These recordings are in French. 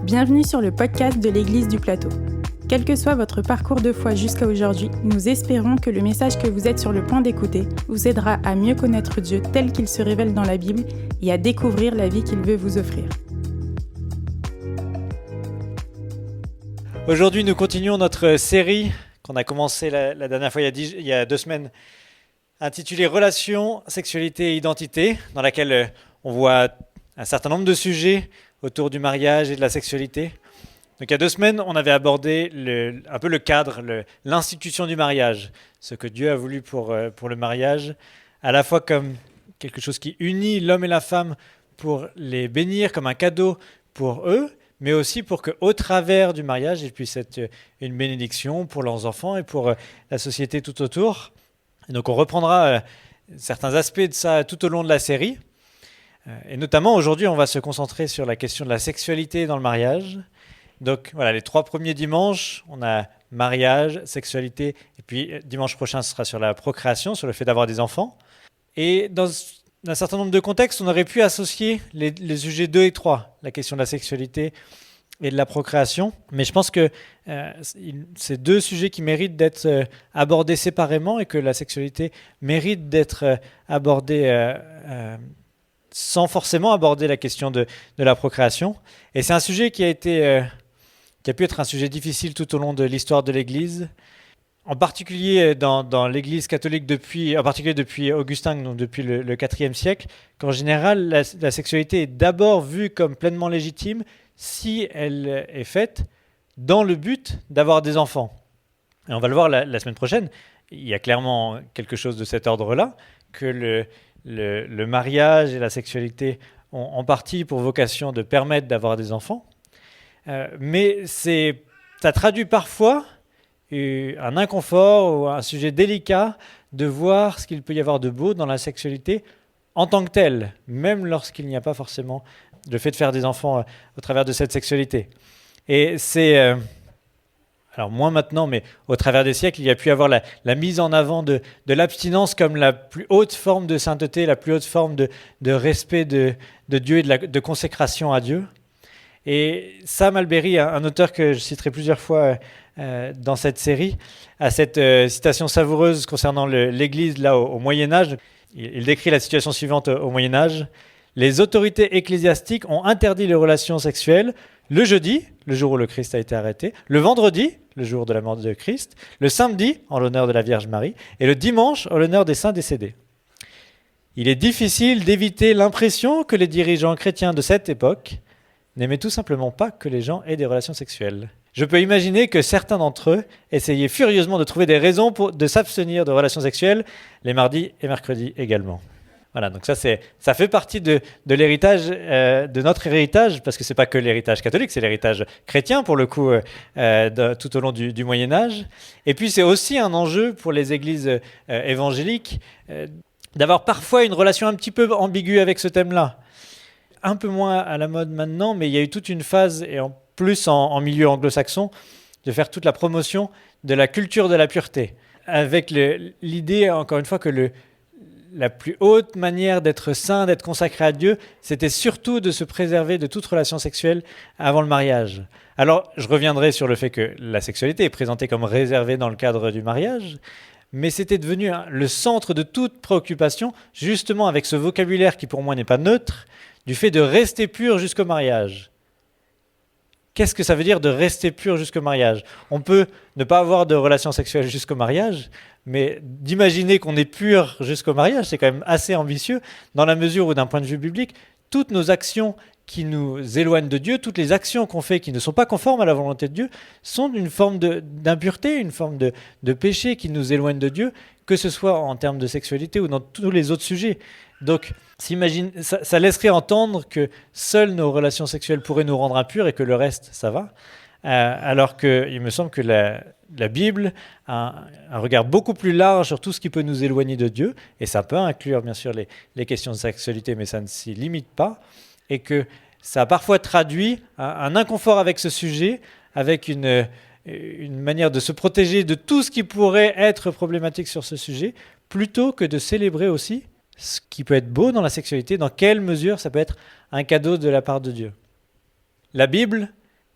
Bienvenue sur le podcast de l'Église du Plateau. Quel que soit votre parcours de foi jusqu'à aujourd'hui, nous espérons que le message que vous êtes sur le point d'écouter vous aidera à mieux connaître Dieu tel qu'il se révèle dans la Bible et à découvrir la vie qu'il veut vous offrir. Aujourd'hui, nous continuons notre série qu'on a commencé la dernière fois il y a 2 semaines, intitulée Relations, sexualité et identité, dans laquelle on voit un certain nombre de sujets autour du mariage et de la sexualité. Donc il y a 2 semaines, on avait abordé un peu le cadre, l'institution du mariage, ce que Dieu a voulu pour le mariage, à la fois comme quelque chose qui unit l'homme et la femme pour les bénir comme un cadeau pour eux, mais aussi pour qu'au travers du mariage, il puisse être une bénédiction pour leurs enfants et pour la société tout autour. Et donc on reprendra certains aspects de ça tout au long de la série. Et notamment aujourd'hui, on va se concentrer sur la question de la sexualité dans le mariage. Donc voilà, les 3 premiers dimanches, on a mariage, sexualité, et puis dimanche prochain, ce sera sur la procréation, sur le fait d'avoir des enfants. Et dans un certain nombre de contextes, on aurait pu associer les sujets 2 et 3, la question de la sexualité et de la procréation. Mais je pense que c'est 2 sujets qui méritent d'être abordés séparément et que la sexualité mérite d'être abordée sans forcément aborder la question de la procréation. Et c'est un sujet qui a pu être un sujet difficile tout au long de l'histoire de l'Église, en particulier dans l'Église catholique depuis Augustin, donc depuis le IVe siècle, qu'en général, la sexualité est d'abord vue comme pleinement légitime si elle est faite dans le but d'avoir des enfants. Et on va le voir la semaine prochaine, il y a clairement quelque chose de cet ordre-là, que le mariage et la sexualité ont en partie pour vocation de permettre d'avoir des enfants. Mais ça traduit parfois un inconfort ou un sujet délicat de voir ce qu'il peut y avoir de beau dans la sexualité en tant que telle, même lorsqu'il n'y a pas forcément le fait de faire des enfants au travers de cette sexualité. Et c'est, alors moins maintenant, mais au travers des siècles, il y a pu avoir la mise en avant de l'abstinence comme la plus haute forme de sainteté, la plus haute forme de respect de Dieu et de consécration à Dieu. Et Sam Allberry, un auteur que je citerai plusieurs fois dans cette série, a cette citation savoureuse concernant l'Église là au Moyen-Âge. Il décrit la situation suivante au Moyen-Âge. Les autorités ecclésiastiques ont interdit les relations sexuelles le jeudi, le jour où le Christ a été arrêté, le vendredi, le jour de la mort de Christ, le samedi, en l'honneur de la Vierge Marie, et le dimanche, en l'honneur des saints décédés. Il est difficile d'éviter l'impression que les dirigeants chrétiens de cette époque n'aimaient tout simplement pas que les gens aient des relations sexuelles. Je peux imaginer que certains d'entre eux essayaient furieusement de trouver des raisons de s'abstenir de relations sexuelles, les mardis et mercredis également. Voilà, donc ça fait partie de l'héritage, de notre héritage, parce que c'est pas que l'héritage catholique, c'est l'héritage chrétien pour le coup, tout au long du Moyen-Âge. Et puis c'est aussi un enjeu pour les églises évangéliques d'avoir parfois une relation un petit peu ambiguë avec ce thème-là. Un peu moins à la mode maintenant, mais il y a eu toute une phase, et en plus en milieu anglo-saxon, de faire toute la promotion de la culture de la pureté, avec l'idée, encore une fois, que la plus haute manière d'être saint, d'être consacré à Dieu, c'était surtout de se préserver de toute relation sexuelle avant le mariage. Alors, je reviendrai sur le fait que la sexualité est présentée comme réservée dans le cadre du mariage, mais c'était devenu le centre de toute préoccupation, justement avec ce vocabulaire qui pour moi n'est pas neutre, du fait de rester pur jusqu'au mariage. Qu'est-ce que ça veut dire de rester pur jusqu'au mariage ? On peut ne pas avoir de relations sexuelles jusqu'au mariage, mais d'imaginer qu'on est pur jusqu'au mariage, c'est quand même assez ambitieux, dans la mesure où, d'un point de vue biblique, toutes nos actions qui nous éloignent de Dieu, toutes les actions qu'on fait qui ne sont pas conformes à la volonté de Dieu, sont une forme d'impureté, une forme de péché qui nous éloigne de Dieu, que ce soit en termes de sexualité ou dans tous les autres sujets. Donc, ça laisserait entendre que seules nos relations sexuelles pourraient nous rendre impurs et que le reste, ça va. Alors qu'il me semble que la Bible a un regard beaucoup plus large sur tout ce qui peut nous éloigner de Dieu, et ça peut inclure bien sûr les questions de sexualité, mais ça ne s'y limite pas, et que ça a parfois traduit un inconfort avec ce sujet, avec une manière de se protéger de tout ce qui pourrait être problématique sur ce sujet, plutôt que de célébrer aussi ce qui peut être beau dans la sexualité, dans quelle mesure ça peut être un cadeau de la part de Dieu. La Bible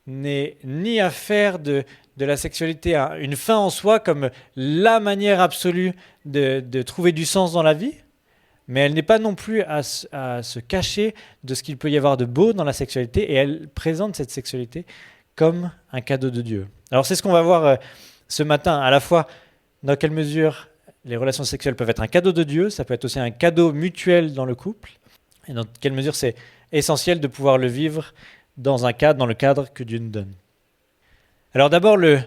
n'est ni à faire de la sexualité une fin en soi, comme la manière absolue de trouver du sens dans la vie, mais elle n'est pas non plus à se cacher de ce qu'il peut y avoir de beau dans la sexualité, et elle présente cette sexualité comme un cadeau de Dieu. Alors c'est ce qu'on va voir ce matin, à la fois dans quelle mesure les relations sexuelles peuvent être un cadeau de Dieu, ça peut être aussi un cadeau mutuel dans le couple, et dans quelle mesure c'est essentiel de pouvoir le vivre dans le cadre que Dieu nous donne. Alors d'abord, le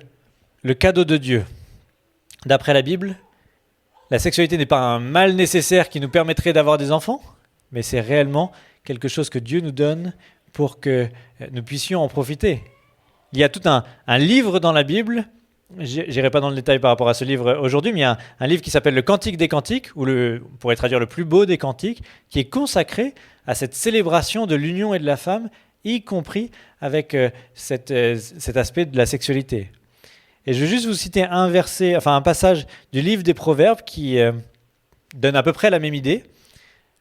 cadeau de Dieu. D'après la Bible, la sexualité n'est pas un mal nécessaire qui nous permettrait d'avoir des enfants, mais c'est réellement quelque chose que Dieu nous donne pour que nous puissions en profiter. Il y a tout un livre dans la Bible, je n'irai pas dans le détail par rapport à ce livre aujourd'hui, mais il y a un livre qui s'appelle le Cantique des Cantiques, ou on pourrait traduire le plus beau des cantiques, qui est consacré à cette célébration de l'union et de la femme, y compris avec cet aspect de la sexualité. Et je vais juste vous citer un passage du livre des Proverbes qui donne à peu près la même idée.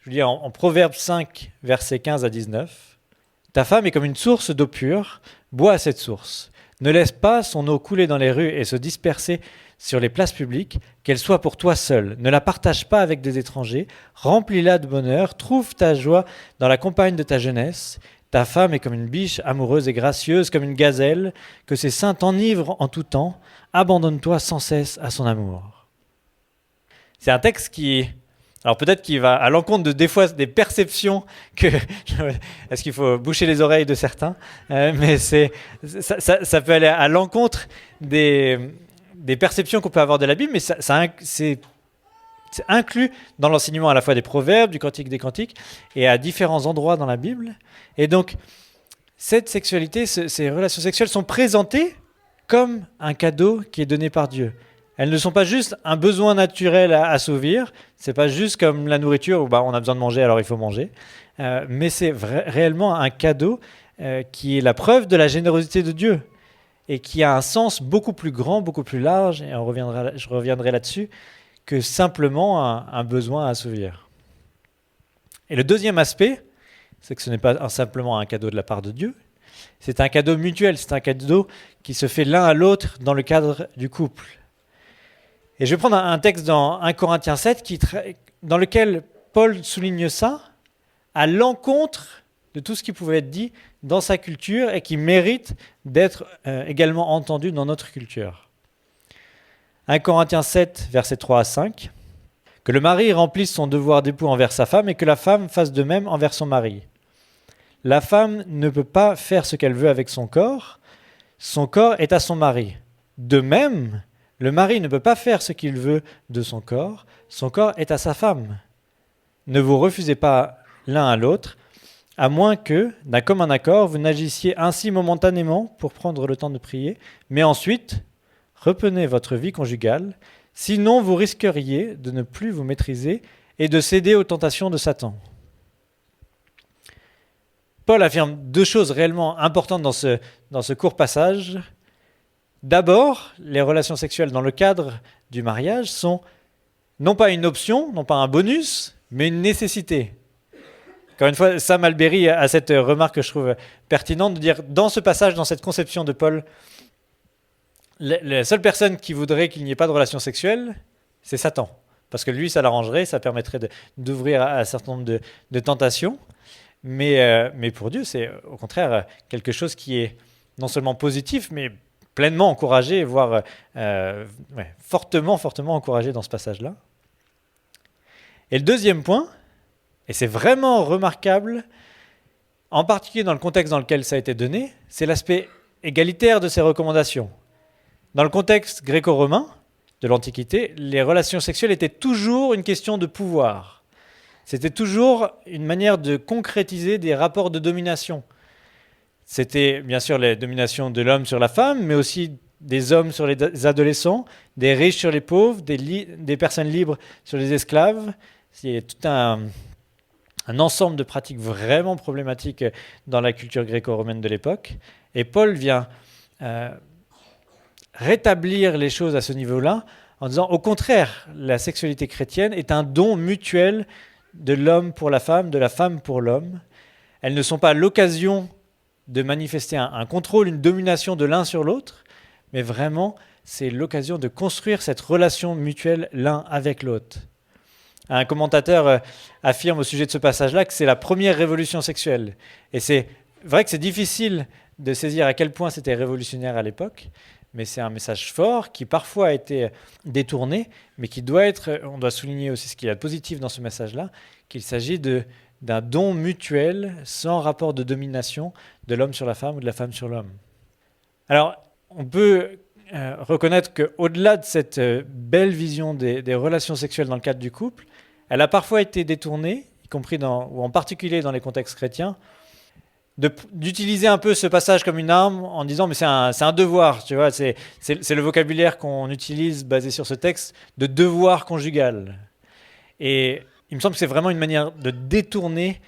Je vous lis en Proverbes 5, versets 15 à 19. « Ta femme est comme une source d'eau pure, bois à cette source. Ne laisse pas son eau couler dans les rues et se disperser sur les places publiques, qu'elle soit pour toi seule. Ne la partage pas avec des étrangers, remplis-la de bonheur, trouve ta joie dans la compagne de ta jeunesse. Ta femme est comme une biche amoureuse et gracieuse, comme une gazelle, que ses seins t'enivrent en tout temps. Abandonne-toi sans cesse à son amour. » C'est un texte alors peut-être qu'il va à l'encontre des fois des perceptions est-ce qu'il faut boucher les oreilles de certains, mais ça peut aller à l'encontre des perceptions qu'on peut avoir de la Bible, mais c'est inclus dans l'enseignement à la fois des Proverbes, du Cantique des Cantiques, et à différents endroits dans la Bible. Et donc, cette sexualité, ces relations sexuelles sont présentées comme un cadeau qui est donné par Dieu. Elles ne sont pas juste un besoin naturel à assouvir, c'est pas juste comme la nourriture où on a besoin de manger alors il faut manger, mais c'est réellement un cadeau qui est la preuve de la générosité de Dieu et qui a un sens beaucoup plus grand, beaucoup plus large, et je reviendrai là-dessus, que simplement un besoin à assouvir. Et le deuxième aspect, c'est que ce n'est pas simplement un cadeau de la part de Dieu, c'est un cadeau mutuel, c'est un cadeau qui se fait l'un à l'autre dans le cadre du couple. Et je vais prendre un texte dans 1 Corinthiens 7 dans lequel Paul souligne ça à l'encontre de tout ce qui pouvait être dit dans sa culture et qui mérite d'être également entendu dans notre culture. 1 Corinthiens 7, versets 3 à 5. « Que le mari remplisse son devoir d'époux envers sa femme et que la femme fasse de même envers son mari. La femme ne peut pas faire ce qu'elle veut avec son corps est à son mari. De même, le mari ne peut pas faire ce qu'il veut de son corps est à sa femme. Ne vous refusez pas l'un à l'autre, à moins que, d'un commun accord, vous n'agissiez ainsi momentanément pour prendre le temps de prier, mais ensuite, reprenez votre vie conjugale, sinon vous risqueriez de ne plus vous maîtriser et de céder aux tentations de Satan. » Paul affirme deux choses réellement importantes dans ce court passage. D'abord, les relations sexuelles dans le cadre du mariage sont non pas une option, non pas un bonus, mais une nécessité. Encore une fois, Sam Alberry a cette remarque que je trouve pertinente de dire, dans ce passage, dans cette conception de Paul, la seule personne qui voudrait qu'il n'y ait pas de relation sexuelle, c'est Satan. Parce que lui, ça l'arrangerait, ça permettrait d'ouvrir à un certain nombre de tentations. Mais pour Dieu, c'est au contraire quelque chose qui est non seulement positif, mais pleinement encouragé, voire fortement encouragé dans ce passage-là. Et le deuxième point, et c'est vraiment remarquable, en particulier dans le contexte dans lequel ça a été donné, c'est l'aspect égalitaire de ces recommandations. Dans le contexte gréco-romain de l'Antiquité, les relations sexuelles étaient toujours une question de pouvoir. C'était toujours une manière de concrétiser des rapports de domination. C'était bien sûr la domination de l'homme sur la femme, mais aussi des hommes sur les adolescents, des riches sur les pauvres, des personnes libres sur les esclaves. Il y a tout un ensemble de pratiques vraiment problématiques dans la culture gréco-romaine de l'époque. Et Paul vient rétablir les choses à ce niveau-là en disant au contraire, la sexualité chrétienne est un don mutuel de l'homme pour la femme, de la femme pour l'homme. Elles ne sont pas l'occasion de manifester un contrôle, une domination de l'un sur l'autre, mais vraiment, c'est l'occasion de construire cette relation mutuelle l'un avec l'autre. Un commentateur affirme au sujet de ce passage-là que c'est la première révolution sexuelle. Et c'est vrai que c'est difficile de saisir à quel point c'était révolutionnaire à l'époque, mais c'est un message fort qui parfois a été détourné, mais qui doit être, on doit souligner aussi ce qu'il y a de positif dans ce message-là, qu'il s'agit d'un don mutuel sans rapport de domination de l'homme sur la femme ou de la femme sur l'homme. Alors, on peut reconnaître qu'au-delà de cette belle vision des relations sexuelles dans le cadre du couple, elle a parfois été détournée, y compris ou en particulier dans les contextes chrétiens, d'utiliser un peu ce passage comme une arme en disant mais c'est un devoir, tu vois, c'est le vocabulaire qu'on utilise basé sur ce texte de devoir conjugal. Et il me semble que c'est vraiment une manière de détourner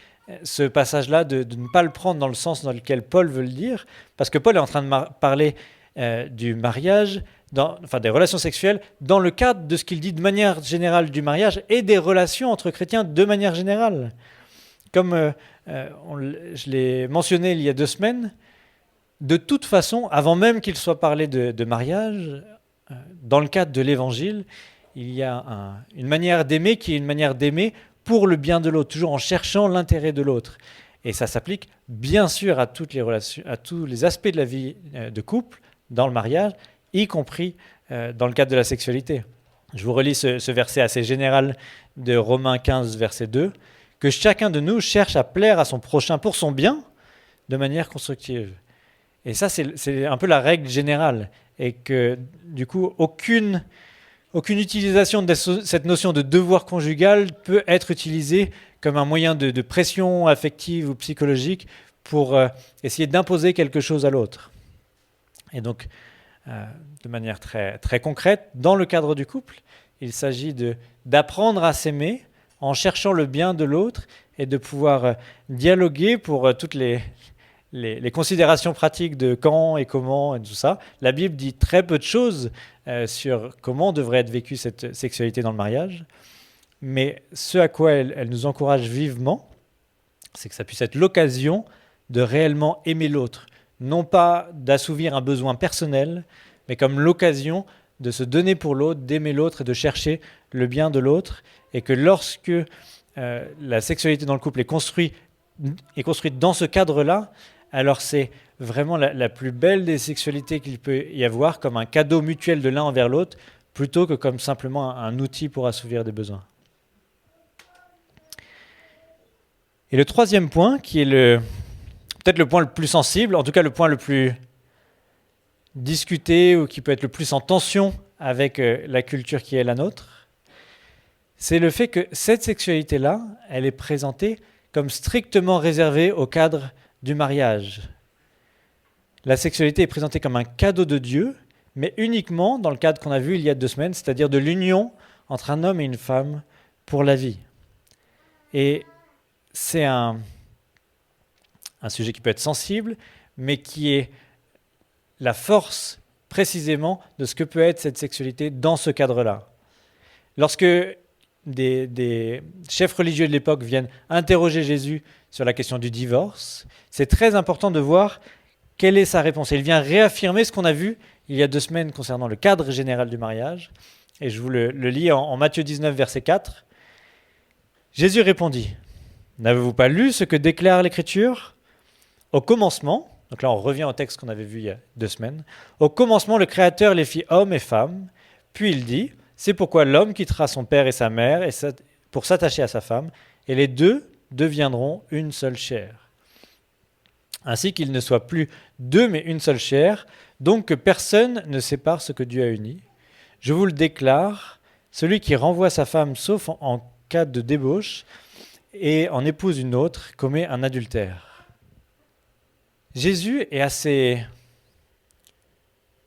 ce passage-là, de ne pas le prendre dans le sens dans lequel Paul veut le dire, parce que Paul est en train de parler du mariage, des relations sexuelles, dans le cadre de ce qu'il dit de manière générale du mariage et des relations entre chrétiens de manière générale. Comme je l'ai mentionné il y a 2 semaines, de toute façon, avant même qu'il soit parlé de mariage, dans le cadre de l'Évangile, il y a une manière d'aimer qui est une manière d'aimer pour le bien de l'autre, toujours en cherchant l'intérêt de l'autre. Et ça s'applique bien sûr à toutes les relations, à tous les aspects de la vie de couple, dans le mariage, y compris dans le cadre de la sexualité. Je vous relis ce verset assez général de Romains 15, verset 2, que chacun de nous cherche à plaire à son prochain pour son bien, de manière constructive. Et ça, c'est un peu la règle générale. Et que, du coup, aucune utilisation de cette notion de devoir conjugal peut être utilisée comme un moyen de pression affective ou psychologique pour essayer d'imposer quelque chose à l'autre. Et donc, de manière très, très concrète, dans le cadre du couple, il s'agit d'apprendre à s'aimer en cherchant le bien de l'autre et de pouvoir dialoguer pour toutes les considérations pratiques de quand et comment et tout ça. La Bible dit très peu de choses sur comment devrait être vécue cette sexualité dans le mariage, mais ce à quoi elle nous encourage vivement, c'est que ça puisse être l'occasion de réellement aimer l'autre, non pas d'assouvir un besoin personnel, mais comme l'occasion de se donner pour l'autre, d'aimer l'autre et de chercher le bien de l'autre, et que lorsque la sexualité dans le couple est construite dans ce cadre-là, alors c'est vraiment la plus belle des sexualités qu'il peut y avoir, comme un cadeau mutuel de l'un envers l'autre, plutôt que comme simplement un outil pour assouvir des besoins. Et le troisième point, qui est peut-être le point le plus sensible, en tout cas le point le plus discuté ou qui peut être le plus en tension avec la culture qui est la nôtre, c'est le fait que cette sexualité-là, elle est présentée comme strictement réservée au cadre du mariage. La sexualité est présentée comme un cadeau de Dieu, mais uniquement dans le cadre qu'on a vu il y a 2 semaines, c'est-à-dire de l'union entre un homme et une femme pour la vie. Et c'est un sujet qui peut être sensible, mais qui est la force précisément de ce que peut être cette sexualité dans ce cadre-là. Lorsque des chefs religieux de l'époque viennent interroger Jésus sur la question du divorce, c'est très important de voir quelle est sa réponse. Il vient réaffirmer ce qu'on a vu il y a 2 semaines concernant le cadre général du mariage. Et je vous le lis en Matthieu 19, verset 4. Jésus répondit : « N'avez-vous pas lu ce que déclare l'Écriture ? Au commencement, donc là on revient au texte qu'on avait vu il y a 2 semaines, au commencement le Créateur les fit hommes et femmes, puis il dit : c'est pourquoi l'homme quittera son père et sa mère pour s'attacher à sa femme, et les 2 deviendront une seule chair. Ainsi qu'il ne soit plus 2 mais une seule chair, donc que personne ne sépare ce que Dieu a uni. Je vous le déclare, celui qui renvoie sa femme sauf en cas de débauche et en épouse une autre commet un adultère. » Jésus est assez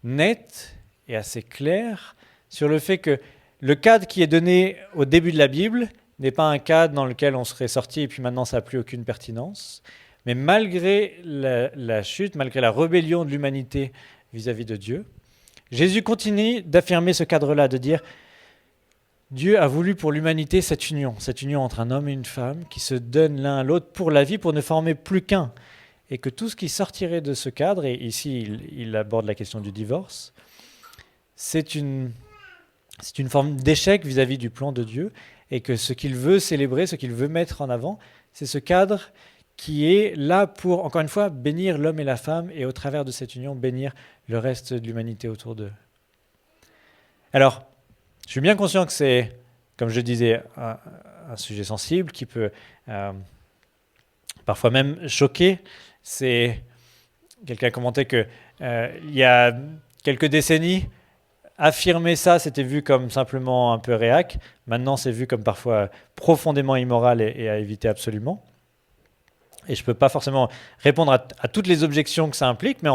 net et assez clair sur le fait que le cadre qui est donné au début de la Bible n'est pas un cadre dans lequel on serait sorti et puis maintenant ça n'a plus aucune pertinence. Mais malgré la chute, malgré la rébellion de l'humanité vis-à-vis de Dieu, Jésus continue d'affirmer ce cadre-là, de dire Dieu a voulu pour l'humanité cette union entre un homme et une femme qui se donnent l'un à l'autre pour la vie, pour ne former plus qu'un. et que tout ce qui sortirait de ce cadre, et ici il aborde la question du divorce, c'est une forme d'échec vis-à-vis du plan de Dieu, et que ce qu'il veut célébrer, ce qu'il veut mettre en avant, c'est ce cadre qui est là pour, encore une fois, bénir l'homme et la femme, et au travers de cette union, bénir le reste de l'humanité autour d'eux. Alors, je suis bien conscient que c'est, comme je disais, un sujet sensible qui peut parfois même choquer. Quelqu'un commentait que il y a quelques décennies, affirmer ça, c'était vu comme simplement un peu réac. Maintenant, c'est vu comme parfois profondément immoral et à éviter absolument. Et je ne peux pas forcément répondre à toutes les objections que ça implique, mais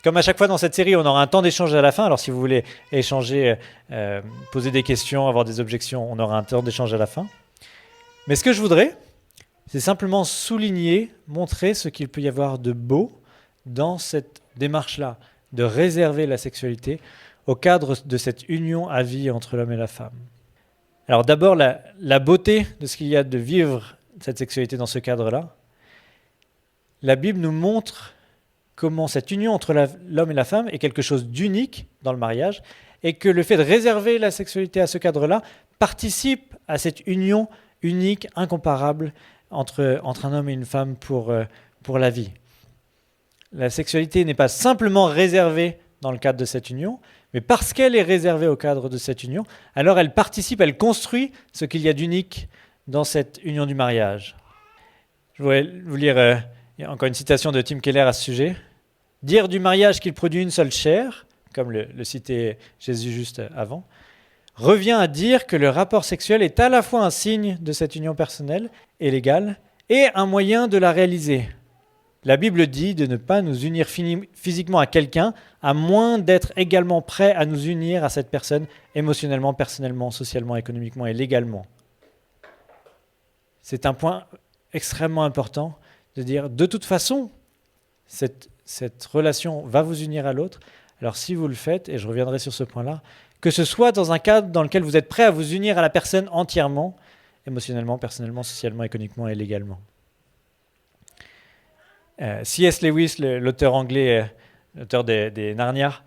comme à chaque fois dans cette série, on aura un temps d'échange à la fin. Alors si vous voulez échanger, poser des questions, avoir des objections, on aura un temps d'échange à la fin. Mais ce que je voudrais, c'est simplement souligner, montrer ce qu'il peut y avoir de beau dans cette démarche-là, de réserver la sexualité au cadre de cette union à vie entre l'homme et la femme. Alors d'abord, la beauté de ce qu'il y a de vivre cette sexualité dans ce cadre-là. La Bible nous montre comment cette union entre l'homme et la femme est quelque chose d'unique dans le mariage et que le fait de réserver la sexualité à ce cadre-là participe à cette union unique, incomparable entre un homme et une femme pour la vie. La sexualité n'est pas simplement réservée dans le cadre de cette union, mais parce qu'elle est réservée au cadre de cette union, alors elle participe, elle construit ce qu'il y a d'unique dans cette union du mariage. Je voudrais vous lire encore une citation de Tim Keller à ce sujet. « Dire du mariage qu'il produit une seule chair, comme le citait Jésus juste avant, revient à dire que le rapport sexuel est à la fois un signe de cette union personnelle et légale et un moyen de la réaliser. La Bible dit de ne pas nous unir physiquement à quelqu'un, à moins d'être également prêt à nous unir à cette personne émotionnellement, personnellement, socialement, économiquement et légalement. » C'est un point extrêmement important de dire, de toute façon, cette relation va vous unir à l'autre. Alors si vous le faites, et je reviendrai sur ce point-là, que ce soit dans un cadre dans lequel vous êtes prêt à vous unir à la personne entièrement, émotionnellement, personnellement, socialement, économiquement et légalement. C.S. Lewis, l'auteur anglais, l'auteur des Narnia,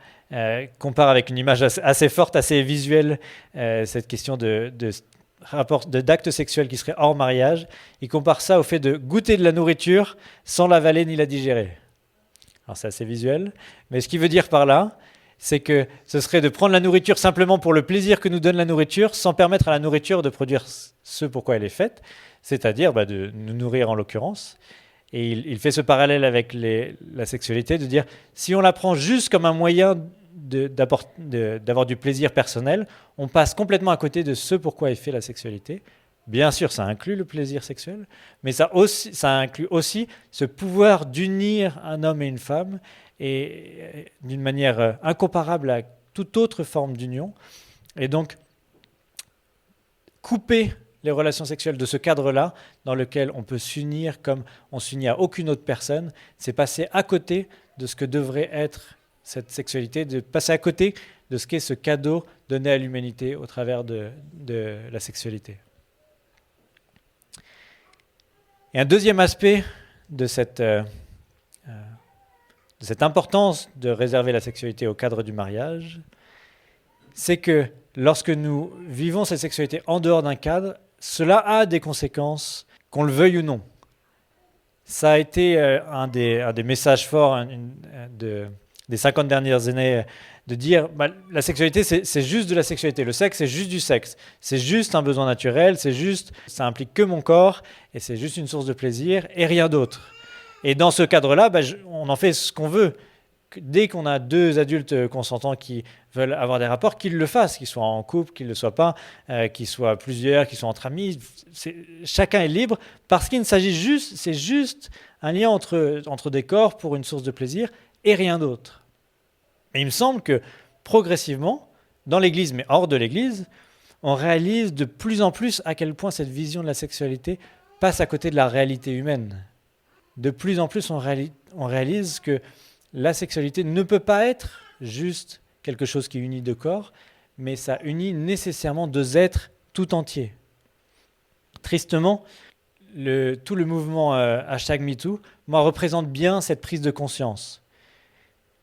compare avec une image assez forte, assez visuelle, cette question d'actes sexuels qui seraient hors mariage. Il compare ça au fait de goûter de la nourriture sans l'avaler ni la digérer. Alors c'est assez visuel, mais ce qu'il veut dire par là, c'est que ce serait de prendre la nourriture simplement pour le plaisir que nous donne la nourriture, sans permettre à la nourriture de produire ce pourquoi elle est faite, c'est-à-dire de nous nourrir en l'occurrence. Et il fait ce parallèle avec la sexualité, de dire, si on la prend juste comme un moyen d'avoir du plaisir personnel, on passe complètement à côté de ce pourquoi est fait la sexualité. Bien sûr, ça inclut le plaisir sexuel, mais ça inclut aussi ce pouvoir d'unir un homme et une femme, et d'une manière incomparable à toute autre forme d'union. Et donc, couper les relations sexuelles de ce cadre-là, dans lequel on peut s'unir comme on s'unit à aucune autre personne, c'est passer à côté de ce que devrait être cette sexualité, de passer à côté de ce qu'est ce cadeau donné à l'humanité au travers de la sexualité. Et un deuxième aspect de cette importance de réserver la sexualité au cadre du mariage, c'est que lorsque nous vivons cette sexualité en dehors d'un cadre, cela a des conséquences, qu'on le veuille ou non. Ça a été un des messages forts des 50 dernières années, de dire la sexualité, c'est juste de la sexualité. Le sexe, c'est juste du sexe. C'est juste un besoin naturel, ça implique que mon corps, et c'est juste une source de plaisir, et rien d'autre. Et dans ce cadre-là, on en fait ce qu'on veut. Dès qu'on a deux adultes consentants qui veulent avoir des rapports, qu'ils le fassent, qu'ils soient en couple, qu'ils ne le soient pas, qu'ils soient plusieurs, qu'ils soient entre amis. Chacun est libre, parce qu'il s'agit c'est juste un lien entre des corps pour une source de plaisir, et rien d'autre. Et il me semble que progressivement, dans l'Église, mais hors de l'Église, on réalise de plus en plus à quel point cette vision de la sexualité passe à côté de la réalité humaine. De plus en plus, on réalise que la sexualité ne peut pas être juste quelque chose qui unit deux corps, mais ça unit nécessairement deux êtres tout entiers. Tristement, tout le mouvement #MeToo, moi, représente bien cette prise de conscience.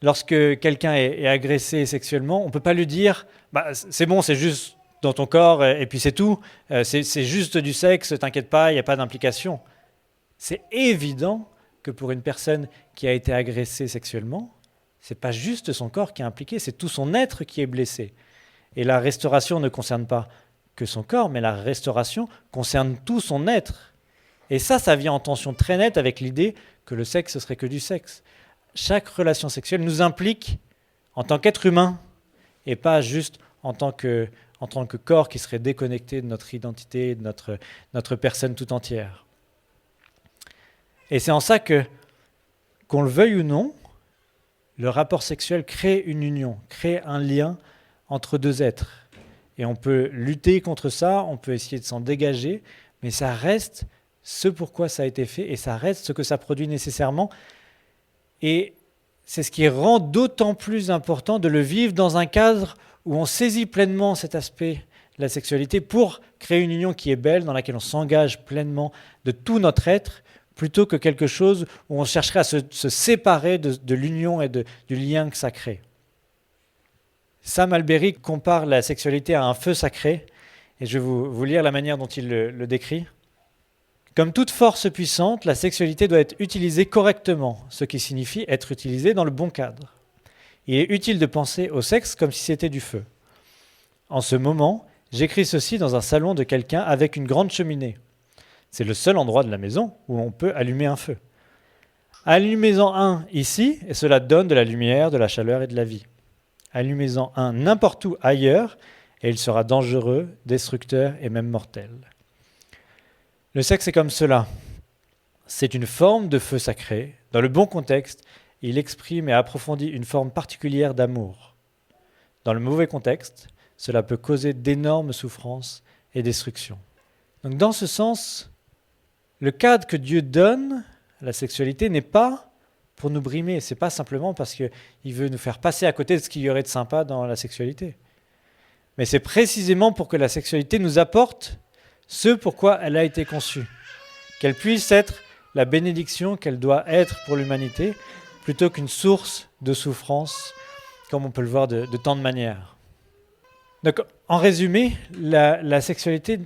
Lorsque quelqu'un est agressé sexuellement, on ne peut pas lui dire « c'est bon, c'est juste dans ton corps et puis c'est tout, c'est juste du sexe, t'inquiète pas, il n'y a pas d'implication ». C'est évident que pour une personne qui a été agressée sexuellement, ce n'est pas juste son corps qui est impliqué, c'est tout son être qui est blessé. Et la restauration ne concerne pas que son corps, mais la restauration concerne tout son être. Et ça vient en tension très nette avec l'idée que le sexe, ce serait que du sexe. Chaque relation sexuelle nous implique en tant qu'être humain, et pas juste en tant que corps qui serait déconnecté de notre identité, de notre personne tout entière. Et c'est en ça que, qu'on le veuille ou non, le rapport sexuel crée une union, crée un lien entre deux êtres. Et on peut lutter contre ça, on peut essayer de s'en dégager, mais ça reste ce pourquoi ça a été fait et ça reste ce que ça produit nécessairement. Et c'est ce qui rend d'autant plus important de le vivre dans un cadre où on saisit pleinement cet aspect de la sexualité pour créer une union qui est belle, dans laquelle on s'engage pleinement de tout notre être, plutôt que quelque chose où on chercherait à se séparer de l'union et du lien que ça crée. Sam Alberry compare la sexualité à un feu sacré, et je vais vous lire la manière dont il le décrit. Comme toute force puissante, la sexualité doit être utilisée correctement, ce qui signifie être utilisée dans le bon cadre. Il est utile de penser au sexe comme si c'était du feu. En ce moment, j'écris ceci dans un salon de quelqu'un avec une grande cheminée. C'est le seul endroit de la maison où on peut allumer un feu. Allumez-en un ici, et cela donne de la lumière, de la chaleur et de la vie. Allumez-en un n'importe où ailleurs, et il sera dangereux, destructeur et même mortel. Le sexe est comme cela. C'est une forme de feu sacré. Dans le bon contexte, il exprime et approfondit une forme particulière d'amour. Dans le mauvais contexte, cela peut causer d'énormes souffrances et destructions. Donc dans ce sens, le cadre que Dieu donne à la sexualité n'est pas pour nous brimer, c'est pas simplement parce qu'il veut nous faire passer à côté de ce qu'il y aurait de sympa dans la sexualité. Mais c'est précisément pour que la sexualité nous apporte ce pourquoi elle a été conçue, qu'elle puisse être la bénédiction qu'elle doit être pour l'humanité, plutôt qu'une source de souffrance, comme on peut le voir de tant de manières. Donc, en résumé, la sexualité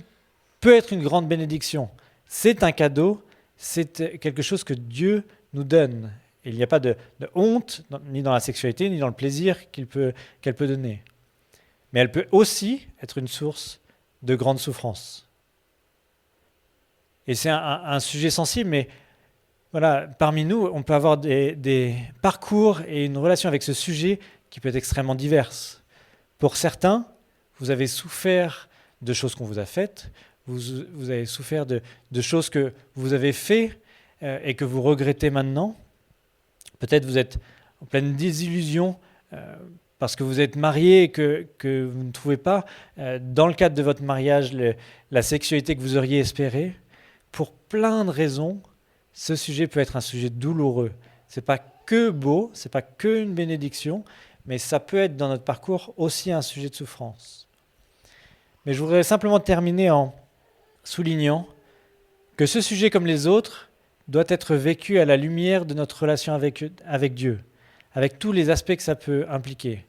peut être une grande bénédiction. C'est un cadeau, c'est quelque chose que Dieu nous donne. Et il n'y a pas de honte, ni dans la sexualité, ni dans le plaisir qu'elle peut donner. Mais elle peut aussi être une source de grande souffrance. Et c'est un sujet sensible, mais voilà, parmi nous, on peut avoir des parcours et une relation avec ce sujet qui peut être extrêmement diverse. Pour certains, vous avez souffert de choses qu'on vous a faites, vous avez souffert de choses que vous avez faites et que vous regrettez maintenant. Peut-être vous êtes en pleine désillusion parce que vous êtes marié et que vous ne trouvez pas, dans le cadre de votre mariage, la sexualité que vous auriez espérée. Pour plein de raisons, ce sujet peut être un sujet douloureux. Ce n'est pas que beau, ce n'est pas qu'une bénédiction, mais ça peut être dans notre parcours aussi un sujet de souffrance. Mais je voudrais simplement terminer en soulignant que ce sujet, comme les autres, doit être vécu à la lumière de notre relation avec Dieu, avec tous les aspects que ça peut impliquer.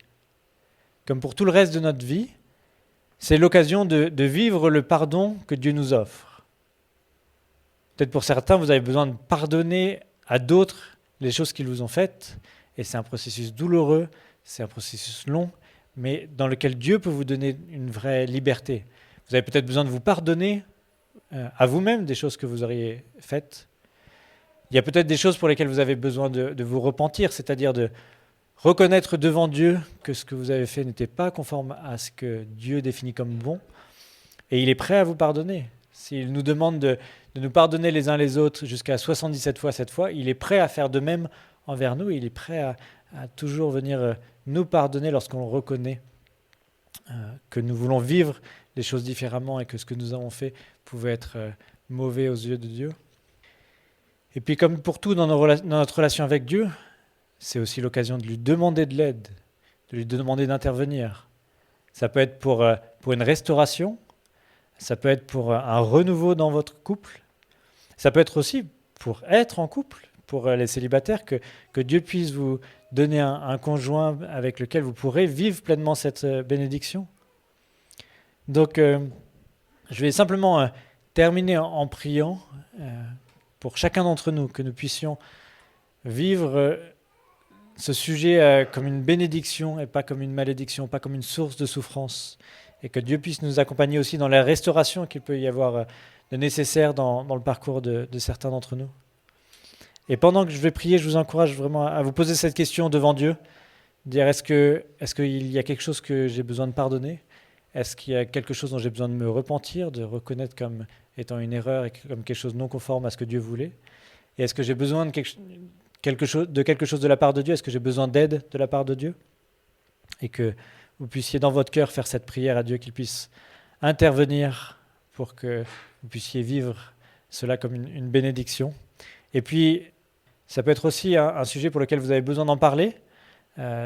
Comme pour tout le reste de notre vie, c'est l'occasion de vivre le pardon que Dieu nous offre. Peut-être pour certains, vous avez besoin de pardonner à d'autres les choses qu'ils vous ont faites, et c'est un processus douloureux, c'est un processus long, mais dans lequel Dieu peut vous donner une vraie liberté. Vous avez peut-être besoin de vous pardonner à vous-même des choses que vous auriez faites. Il y a peut-être des choses pour lesquelles vous avez besoin de vous repentir, c'est-à-dire de reconnaître devant Dieu que ce que vous avez fait n'était pas conforme à ce que Dieu définit comme bon, et il est prêt à vous pardonner. S'il nous demande de nous pardonner les uns les autres jusqu'à 77 fois cette fois, il est prêt à faire de même envers nous, et il est prêt à toujours venir nous pardonner lorsqu'on reconnaît que nous voulons vivre les choses différemment et que ce que nous avons fait pouvait être mauvais aux yeux de Dieu. Et puis comme pour tout dans notre relation avec Dieu, c'est aussi l'occasion de lui demander de l'aide, de lui demander d'intervenir. Ça peut être pour une restauration, ça peut être pour un renouveau dans votre couple, Ça peut être aussi pour être en couple, pour les célibataires, que Dieu puisse vous donner un conjoint avec lequel vous pourrez vivre pleinement cette bénédiction. Donc, je vais simplement terminer en priant pour chacun d'entre nous, que nous puissions vivre ce sujet comme une bénédiction et pas comme une malédiction, pas comme une source de souffrance, et que Dieu puisse nous accompagner aussi dans la restauration qu'il peut y avoir de nécessaire dans le parcours de certains d'entre nous. Et pendant que je vais prier, je vous encourage vraiment à vous poser cette question devant Dieu, dire est-ce qu'il y a quelque chose que j'ai besoin de pardonner ? Est-ce qu'il y a quelque chose dont j'ai besoin de me repentir, de reconnaître comme étant une erreur et comme quelque chose non conforme à ce que Dieu voulait ? Et est-ce que j'ai besoin de quelque chose de la part de Dieu ? Est-ce que j'ai besoin d'aide de la part de Dieu ? Et que vous puissiez dans votre cœur faire cette prière à Dieu, qu'il puisse intervenir pour que vous puissiez vivre cela comme une bénédiction. Et puis, ça peut être aussi un sujet pour lequel vous avez besoin d'en parler.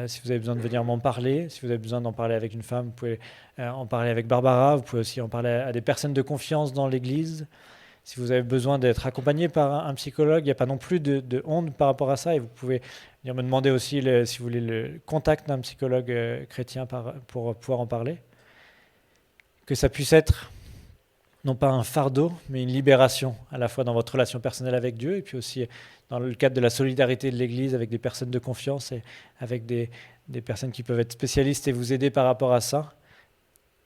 Si vous avez besoin de venir m'en parler, si vous avez besoin d'en parler avec une femme, vous pouvez en parler avec Barbara, vous pouvez aussi en parler à des personnes de confiance dans l'Église. Si vous avez besoin d'être accompagné par un psychologue, il n'y a pas non plus de honte par rapport à ça, et vous pouvez venir me demander aussi, si vous voulez, le contact d'un psychologue chrétien pour pouvoir en parler. Que ça puisse être non pas un fardeau, mais une libération, à la fois dans votre relation personnelle avec Dieu, et puis aussi dans le cadre de la solidarité de l'Église avec des personnes de confiance et avec des personnes qui peuvent être spécialistes et vous aider par rapport à ça.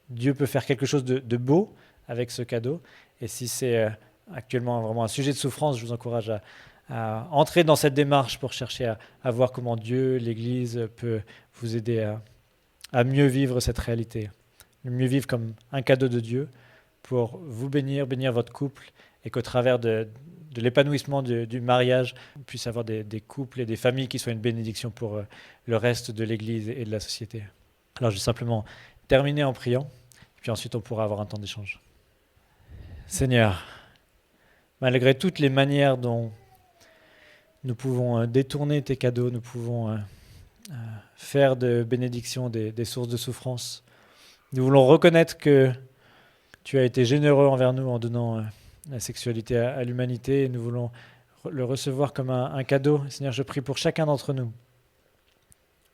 Dieu peut faire quelque chose de beau avec ce cadeau. Et si c'est actuellement vraiment un sujet de souffrance, je vous encourage à entrer dans cette démarche pour chercher à voir comment Dieu, l'Église, peut vous aider à mieux vivre cette réalité. Mieux vivre comme un cadeau de Dieu pour vous bénir votre couple, et qu'au travers de l'épanouissement du mariage, on puisse avoir des couples et des familles qui soient une bénédiction pour le reste de l'Église et de la société. Alors je vais simplement terminer en priant, puis ensuite on pourra avoir un temps d'échange. Seigneur, malgré toutes les manières dont nous pouvons détourner tes cadeaux, nous pouvons faire de bénédictions des sources de souffrance, nous voulons reconnaître que tu as été généreux envers nous en donnant la sexualité à l'humanité, et nous voulons le recevoir comme un cadeau. Seigneur, je prie pour chacun d'entre nous,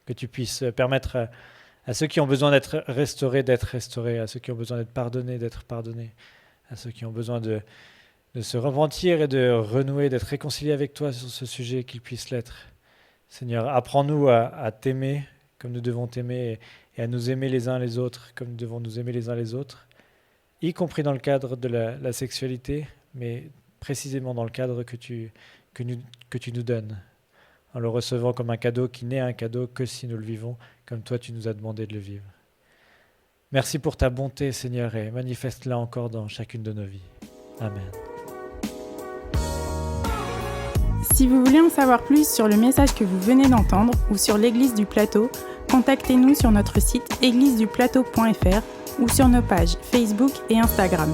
que tu puisses permettre à ceux qui ont besoin d'être restaurés, à ceux qui ont besoin d'être pardonnés, d'être pardonnés, à ceux qui ont besoin de se repentir et de renouer, d'être réconciliés avec toi sur ce sujet, qu'ils puissent l'être. Seigneur, apprends-nous à t'aimer comme nous devons t'aimer, et à nous aimer les uns les autres comme nous devons nous aimer les uns les autres, y compris dans le cadre de la sexualité, mais précisément dans le cadre que tu nous donnes, en le recevant comme un cadeau qui n'est un cadeau que si nous le vivons comme toi tu nous as demandé de le vivre. Merci pour ta bonté, Seigneur, et manifeste-la encore dans chacune de nos vies. Amen. Si vous voulez en savoir plus sur le message que vous venez d'entendre ou sur l'Église du Plateau, contactez-nous sur notre site égliseduplateau.fr ou sur nos pages Facebook et Instagram.